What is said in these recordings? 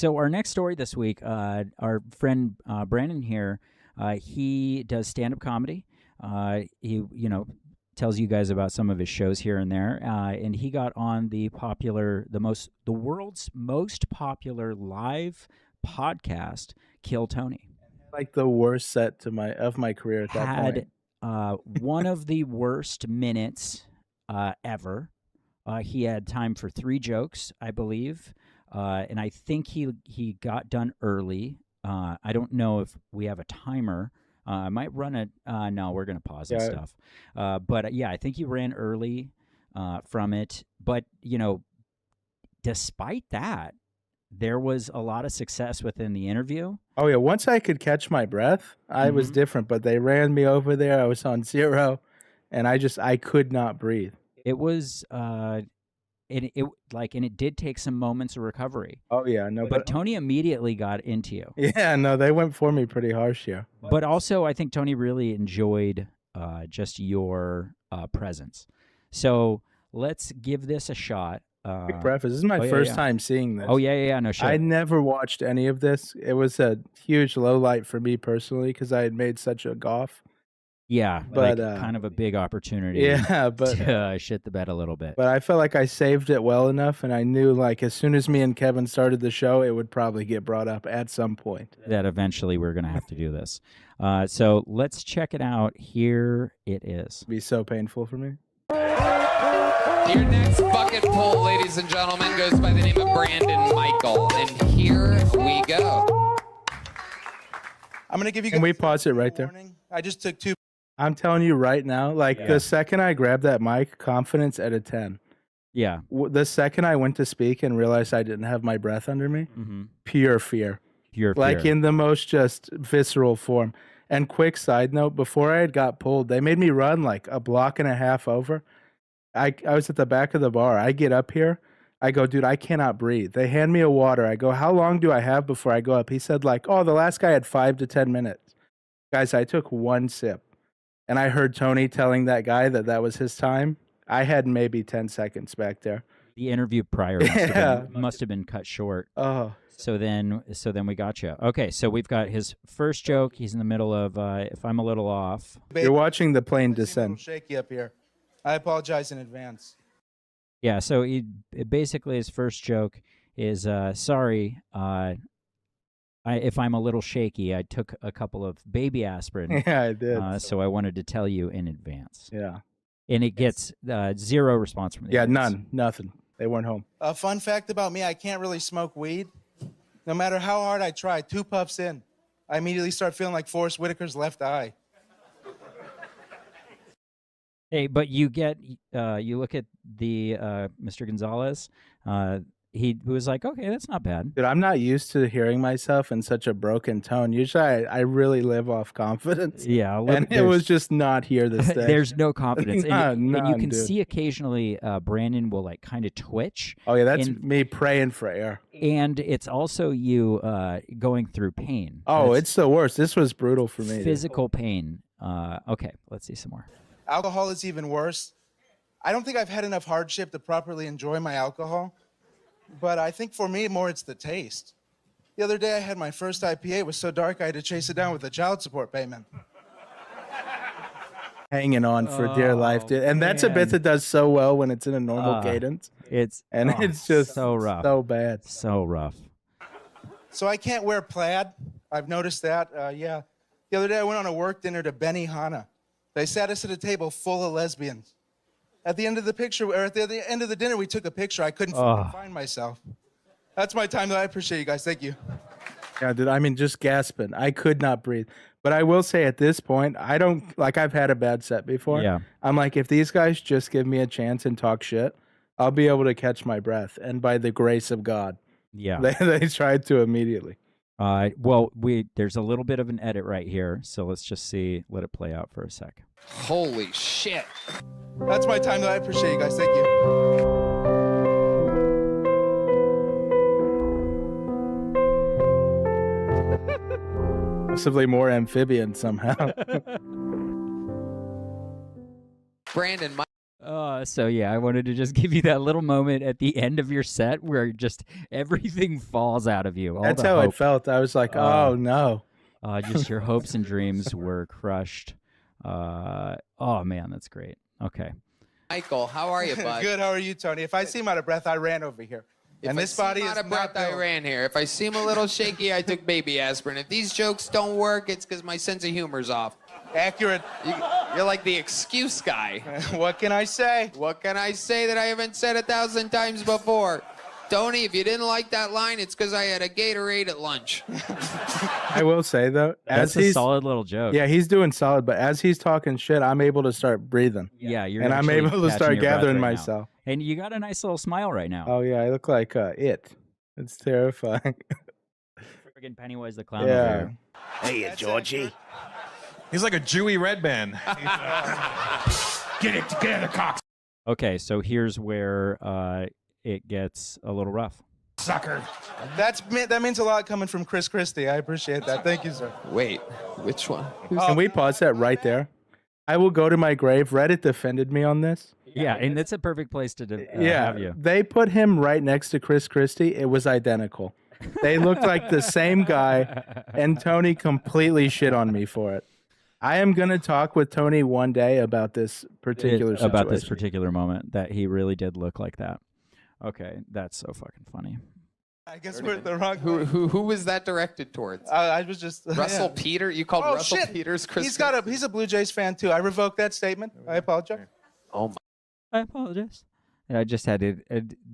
So our next story this week, our friend Brandon here, he does stand-up comedy. He, tells you guys about some of his shows here and there, and he got on the world's most popular live podcast, Kill Tony. Like the worst set to my career at that point. One of the worst minutes ever. He had time for 3 jokes, I believe, and I think he got done early. I don't know if we have a timer. I might run it. No, we're going to pause and stuff. But yeah, I think he ran early from it. But, despite that, there was a lot of success within the interview. Oh, yeah. Once I could catch my breath, I was different. But they ran me over there. I was on 0, and I could not breathe. It was, and it did take some moments of recovery. Oh, yeah. No, but Tony immediately got into you. Yeah, no, they went for me pretty harsh here. But also, I think Tony really enjoyed just your presence. So let's give this a shot. Quick preface. This is my first time seeing this. Oh, yeah, no shit. I never watched any of this. It was a huge low light for me personally because I had made such a gaffe. Yeah, but kind of a big opportunity. Yeah, but to shit the bed a little bit. But I felt like I saved it well enough, and I knew like as soon as me and Kevin started the show, it would probably get brought up at some point. That eventually we're going to have to do this. So let's check it out. Here it is. It'd be so painful for me. Your next bucket pull, ladies and gentlemen, goes by the name of Brandon Michael, and here we go. I'm gonna give you. Can we pause it right there? I just took 2. I'm telling you right now, the second I grabbed that mic, confidence at a 10. Yeah. The second I went to speak and realized I didn't have my breath under me, pure fear. Like in the most just visceral form. And quick side note, before I had got pulled, they made me run like a block and a half over. I was at the back of the bar. I get up here. I go, dude, I cannot breathe. They hand me a water. I go, how long do I have before I go up? He said the last guy had 5 to 10 minutes. Guys, I took 1 sip. And I heard Tony telling that guy that was his time. I had maybe 10 seconds back there. The interview prior must have been cut short. Oh. So then we got you. Okay, so we've got his first joke. He's in the middle of, if I'm a little off. You're watching the plane descend. Shaky up here. I apologize in advance. Yeah, so basically his first joke is, sorry, if I'm a little shaky, I took a couple of baby aspirin. Yeah, I did. So I wanted to tell you in advance. Yeah. And it gets 0 response from the audience. Nothing. They weren't home. A fun fact about me, I can't really smoke weed. No matter how hard I try, 2 puffs in, I immediately start feeling like Forrest Whitaker's left eye. Hey, but you look at the Mr. Gonzalez, he was like, okay, that's not bad. Dude, I'm not used to hearing myself in such a broken tone. Usually I really live off confidence. Yeah. And it was just not here this day. There's no confidence. and you can dude. see occasionally Brandon will kind of twitch. Oh, yeah, that's me praying for air. And it's also you going through pain. Oh, it's the worst. This was brutal for me. Physical pain. Okay, let's see some more. Alcohol is even worse. I don't think I've had enough hardship to properly enjoy my alcohol. But I think for me, more it's the taste. The other day I had my first IPA. It was so dark I had to chase it down with a child support payment. Hanging on for dear life, dude. And that's a bit that does so well when it's in a normal cadence. It's just so rough. So bad. So rough. So I can't wear plaid. I've noticed that. Yeah. The other day I went on a work dinner to Benihana. They sat us at a table full of lesbians. At the end of the picture, or at the end of the dinner, we took a picture. I couldn't find myself. That's my time, though. I appreciate you guys. Thank you. Yeah, dude, I mean, just gasping. I could not breathe. But I will say at this point, I don't, I've had a bad set before. Yeah. I'm like, if these guys just give me a chance and talk shit, I'll be able to catch my breath. And by the grace of God, they tried to immediately. Well, there's a little bit of an edit right here, so let's just let it play out for a sec. Holy shit. That's my time, though. I appreciate you guys. Thank you. Possibly more amphibian somehow. Brandon, So yeah, I wanted to just give you that little moment at the end of your set where just everything falls out of you. That's how it felt. I was like, oh no. Just your hopes and dreams were crushed. Oh man, that's great. Okay. Michael, how are you, bud? Good. How are you, Tony? If I seem out of breath, I ran over here. If I seem out of breath, I ran here. If I seem a little shaky, I took baby aspirin. If these jokes don't work, it's because my sense of humor's off. Accurate. You're like the excuse guy. What can I say? What can I say that I haven't said 1,000 times before? Tony, if you didn't like that line, it's because I had a Gatorade at lunch. I will say, though, that's a solid little joke. Yeah, he's doing solid, but as he's talking shit, I'm able to start breathing. Yeah, and I'm able to start gathering myself. And you got a nice little smile right now. Oh, yeah, I look like it. It's terrifying. Friggin' Pennywise the Clown over here. Hey, Georgie. He's like a Jewy red band. Get it together, Cox. Okay, so here's where it gets a little rough. Sucker. That means a lot coming from Chris Christie. I appreciate that. Thank you, sir. Wait, which one? Can we pause that right there? I will go to my grave. Reddit defended me on this. Yeah, and that's a perfect place to have you. They put him right next to Chris Christie. It was identical. They looked like the same guy, and Tony completely shit on me for it. I am going to talk with Tony one day about this particular situation. About this particular moment, that he really did look like that. Okay, that's so fucking funny. I guess we're at the wrong. Who was that directed towards? I was just Russell Peter. You called Russell Peters Chris? He's a Blue Jays fan too. I revoke that statement. I apologize. Oh my! I apologize. I just had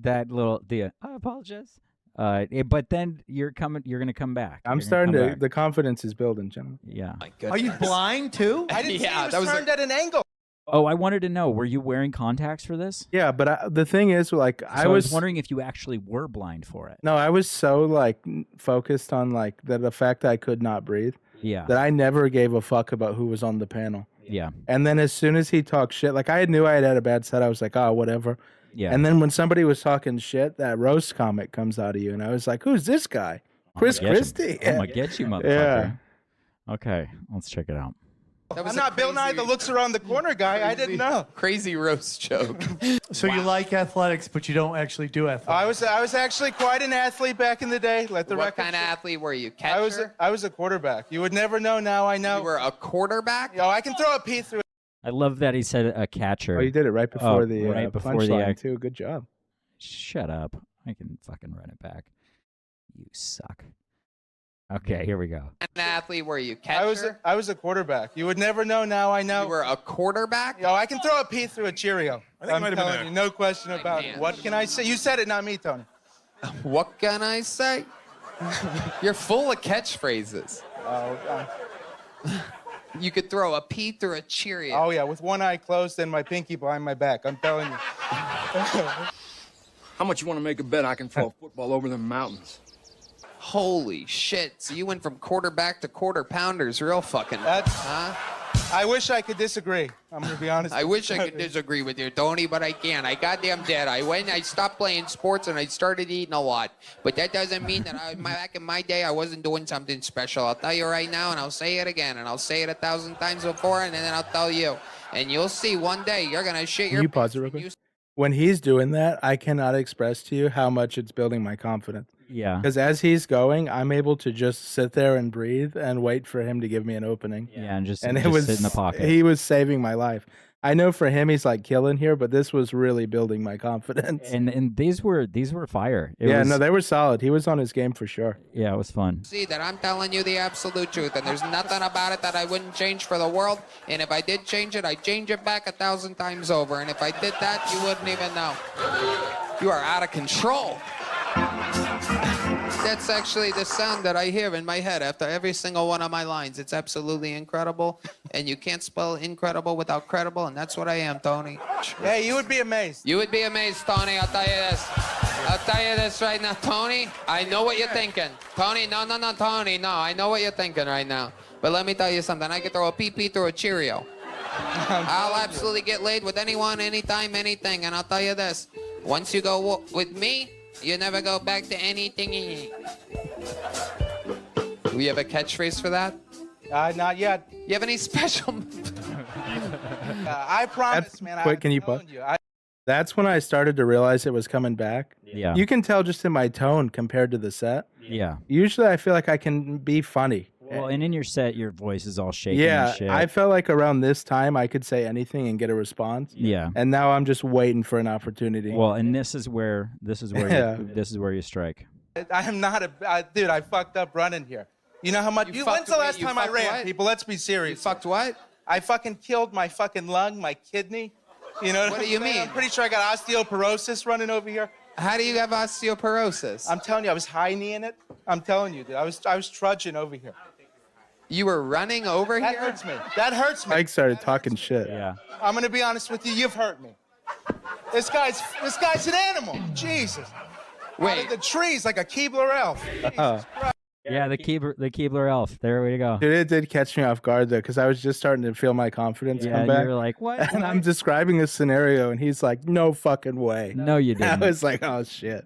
that little. I apologize. But then you're going to come back. I'm starting to. The confidence is building, gentlemen. Yeah. My goodness. Are you blind too? I didn't see he was turned at an angle. Oh, I wanted to know, were you wearing contacts for this? Yeah, but the thing is, like, I was wondering if you actually were blind for it. No, I was so, like, focused on, like, the fact that I could not breathe. Yeah. That I never gave a fuck about who was on the panel. Yeah. And then as soon as he talked shit, like, I knew I had a bad set. I was like, oh, whatever. Yeah. And then when somebody was talking shit, that roast comic comes out of you. And I was like, who's this guy? Chris Christie? I'm going to get you, motherfucker. Yeah. Okay, let's check it out. I'm not Bill Nye the looks around the corner guy. I didn't know. Crazy roast joke. So you like athletics, but you don't actually do athletics. I was actually quite an athlete back in the day. Let the what record kind of athlete were you? Catcher? I was a quarterback. You would never know. Now I know. You were a quarterback? Oh, I can throw a pea through it. I love that he said a catcher. Oh, you did it right before the punchline, too. Good job. Shut up. I can fucking run it back. You suck. Okay, here we go. An athlete were you? Catcher? I was a quarterback. You would never know. Now I know. You were a quarterback? Oh, I can throw a pea through a Cheerio. I'm telling you, no question about it. What can I say? You said it, not me, Tony. What can I say? You're full of catchphrases. Oh, You could throw a pea through a Cheerio. Oh, yeah, with one eye closed and my pinky behind my back. I'm telling you. How much you want to make a bet I can throw a football over the mountains? Holy shit. So you went from quarterback to quarter pounders real fucking. I wish I could disagree. I'm going to be honest. I wish I could disagree with you, Tony, but I can't. I goddamn did. I stopped playing sports and I started eating a lot. But that doesn't mean that back in my day I wasn't doing something special. I'll tell you right now, and I'll say it again, and I'll say it 1,000 times before, and then I'll tell you. And you'll see one day you're going to shit your Can you pause it real quick? When he's doing that, I cannot express to you how much it's building my confidence. Yeah. Because as he's going, I'm able to just sit there and breathe and wait for him to give me an opening. Yeah, and just sit in the pocket. He was saving my life. I know for him he's like killing here, but this was really building my confidence. And these were fire. No, they were solid. He was on his game for sure. Yeah, it was fun. See that I'm telling you the absolute truth, and there's nothing about it that I wouldn't change for the world. And if I did change it, I'd change it back 1,000 times over. And if I did that, you wouldn't even know. You are out of control. That's actually the sound that I hear in my head after every single one of my lines. It's absolutely incredible, and you can't spell incredible without credible, and that's what I am, Tony. Hey, you would be amazed. You would be amazed, Tony. I'll tell you this. I'll tell you this right now, Tony. I know what you're thinking. Tony, no, Tony, no. I know what you're thinking right now. But let me tell you something. I could throw a pee-pee through a Cheerio. I'll absolutely get laid with anyone, anytime, anything, and I'll tell you this. Once you go with me, you never go back to anything. Do you have a catchphrase for that? Not yet. You have any special? I promise, man. Quick, can you pause? That's when I started to realize it was coming back. Yeah. You can tell just in my tone compared to the set. Yeah. Usually I feel like I can be funny. Well, and in your set, your voice is all shaky. Yeah, and shit. I felt like around this time I could say anything and get a response. Yeah. And now I'm just waiting for an opportunity. Well, and this is where you strike. I am not dude. I fucked up running here. You know how much? When's the last time I ran? What? People, let's be serious. You fucked what? I fucking killed my fucking lung, my kidney. You know what do you mean? I'm pretty sure I got osteoporosis running over here. How do you have osteoporosis? I'm telling you, I was high-kneeing it. I'm telling you, dude. I was trudging over here. You were running over That here? hurts me. That hurts me. Mike started talking shit. Yeah. I'm gonna be honest with you. You've hurt me. This guy's an animal. Jesus. Wait. Out of the trees like a Keebler elf. Jesus Christ. Yeah, the Keebler elf. There we go. Dude, it did catch me off guard though, because I was just starting to feel my confidence Yeah, come back. you're like, what? And I'm describing a scenario, and he's like, "No fucking way." No, you I didn't. was like, "Oh shit."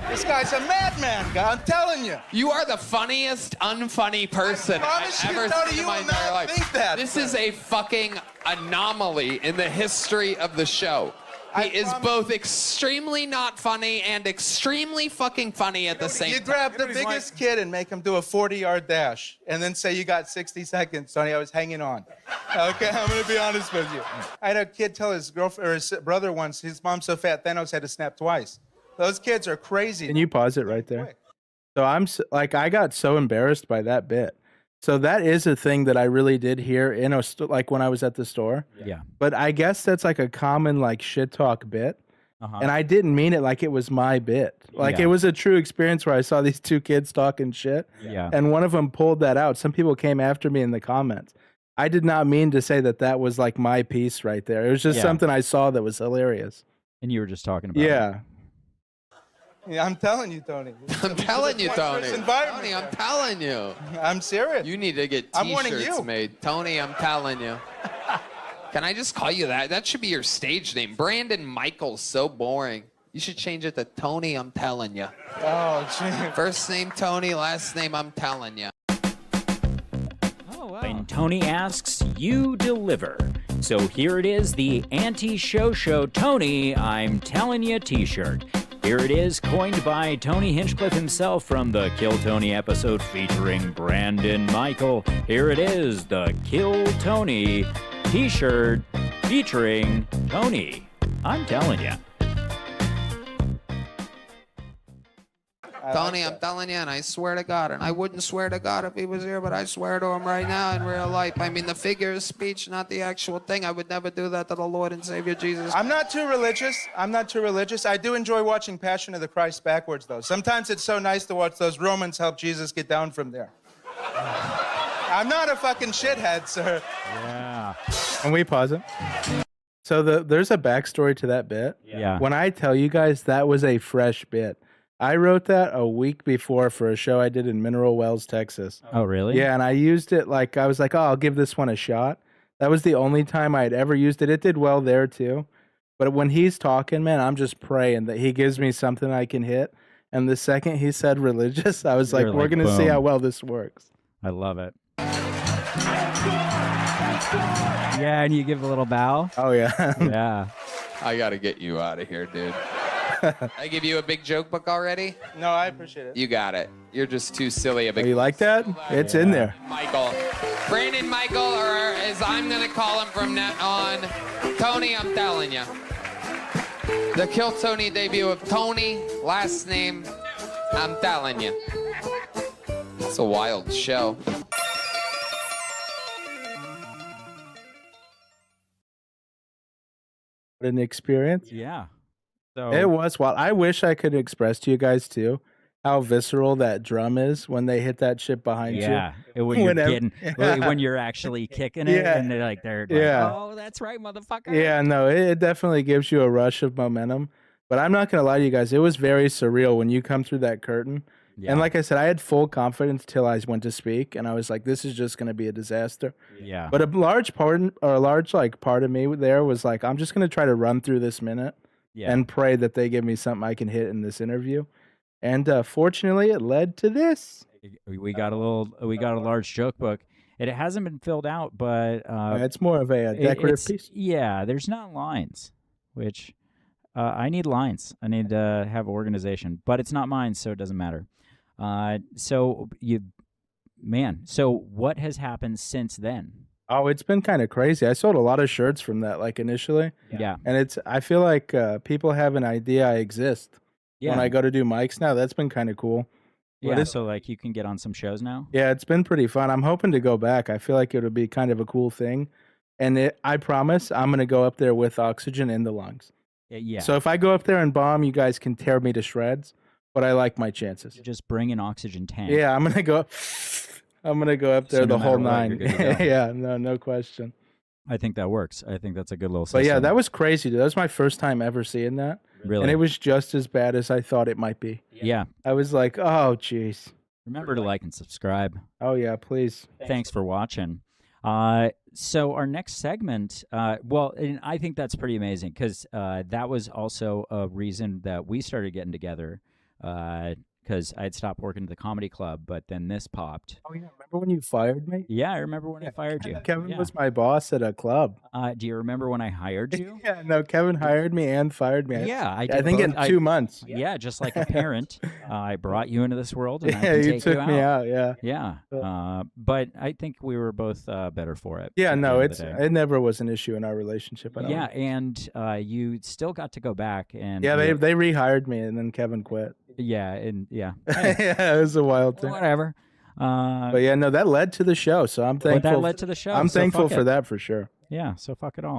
This guy's a madman, guy. I'm telling you. You are the funniest unfunny person I've promise you, ever Tony, seen in you my will entire not life. think that. This is a fucking anomaly in the history of the show. He is both extremely not funny and extremely fucking funny at the same You time. grab the biggest kid and make him do a 40-yard dash, and then say you got 60 seconds, Tony. I was hanging on. Okay, I'm gonna be honest with you. I had a kid tell his girlfriend or his brother once, his mom's so fat Thanos had to snap twice. Those kids are crazy. Can you pause it right there? So I got so embarrassed by that bit. So that is a thing that I really did hear in like when I was at the store. Yeah. But I guess that's like a common like shit talk bit. Uh-huh. And I didn't mean it like it was my bit. Like Yeah. it was a true experience where I saw these two kids talking shit. Yeah. And one of them pulled that out. Some people came after me in the comments. I did not mean to say that that was like my piece right there. It was just Yeah. something I saw that was hilarious. And you were just talking about Yeah. Yeah, I'm telling you, Tony. I'm telling you, Tony. Environment Tony, I'm telling you. I'm serious. You need to get I'm warning T-shirts you. made. Tony, I'm telling you. Can I just call you that? That should be your stage name. Brandon Michael's so boring. You should change it to Tony, I'm telling you. Oh, gee. First name Tony, last name I'm telling you. Oh, wow. When Tony asks, you deliver. So here it is, the Anti-Show Tony, I'm Telling Ya t-shirt. Here it is, coined by Tony Hinchcliffe himself from the Kill Tony episode featuring Brandon Michael. Here it is, the Kill Tony t-shirt featuring Tony. I'm telling ya. Tony, I'm telling you, and I swear to God, and I wouldn't swear to God if he was here, but I swear to him right now in real life. I mean, the figure of speech, not the actual thing. I would never do that to the Lord and Savior Jesus. I'm not too religious. I do enjoy watching Passion of the Christ backwards, though. Sometimes it's so nice to watch those Romans help Jesus get down from there. I'm not a fucking shithead, sir. Yeah. Can we pause it? So there's a backstory to that bit. Yeah. When I tell you guys that was a fresh bit, I wrote that a week before for a show I did in Mineral Wells, Texas. Oh, really? Yeah, and I used it like, I was like, oh, I'll give this one a shot. That was the only time I'd ever used it. It did well there too. But when he's talking, man, I'm just praying that he gives me something I can hit. And the second he said religious, I was like, You're we're like, going to see boom. how well this works. I love it. Yeah, and you give a little bow. Oh, yeah. Yeah. I got to get you out of here, dude. I give you a big joke book already? No, I appreciate it. You got it. You're just too silly. A big Oh, you like that? It's in there. Michael. Brandon Michael, or as I'm going to call him from now on, Tony, I'm telling you. The Kill Tony debut of Tony, last name, I'm telling you. It's a wild show. An experience. Yeah. So It was. Well, I wish I could express to you guys too how visceral that drum is when they hit that shit behind yeah, you. when you're Whenever- getting, Yeah. when you're actually kicking it, Yeah. and they're like, Yeah. oh, that's right, motherfucker. Yeah, no, it definitely gives you a rush of momentum. But I'm not gonna lie to you guys, it was very surreal when you come through that curtain. Yeah. And like I said, I had full confidence till I went to speak, and I was like, "This is just gonna be a disaster." Yeah. But a large part of me there was like, "I'm just gonna try to run through this minute Yeah. and pray that they give me something I can hit in this interview." And fortunately, it led to this. we got a large joke book, It hasn't been filled out, but it's more of a decorative piece. Yeah, there's not lines, which I need lines. I need to have organization, but it's not mine, so it doesn't matter. So what has happened since then? Oh, it's been kind of crazy. I sold a lot of shirts from that, like initially. Yeah. And I feel like people have an idea I exist when I go to do mics now. That's been kind of cool. Yeah, so like you can get on some shows now? Yeah, it's been pretty fun. I'm hoping to go back. I feel like it would be kind of a cool thing. And I promise I'm going to go up there with oxygen in the lungs. Yeah. So if I go up there and bomb, you guys can tear me to shreds, but I like my chances. Just bring an oxygen tank. Yeah, I'm going to go up there the whole 9. Yeah, no question. I think that works. I think that's a good little system. But yeah, that was crazy, dude. That was my first time ever seeing that. Really? And it was just as bad as I thought it might be. Yeah. I was like, oh, jeez. Remember to like and subscribe. Oh, yeah, please. Thanks for watching. So our next segment, and I think that's pretty amazing because that was also a reason that we started getting together because I had stopped working at the comedy club, but then this popped. Oh, yeah. Remember when you fired me? Yeah, I remember when I fired you. Kevin was my boss at a club. Do you remember when I hired you? Yeah, no, Kevin hired me and fired me. Yeah, I did. I think in 2 months. Yeah, just like a parent. I brought you into this world and I Yeah, can you take took you me out. out, yeah. Yeah, but I think we were both better for it. Yeah, at the no, end of the day. it never was an issue in our relationship. I don't Yeah, think. and you still got to go back and Yeah, they rehired me and then Kevin quit. yeah, and yeah, Yeah, it was a wild thing. whatever. But yeah, no, that led to the show, so I'm thankful. That led to the show. I'm so thankful fuck for it. that for sure. Yeah, so fuck it all.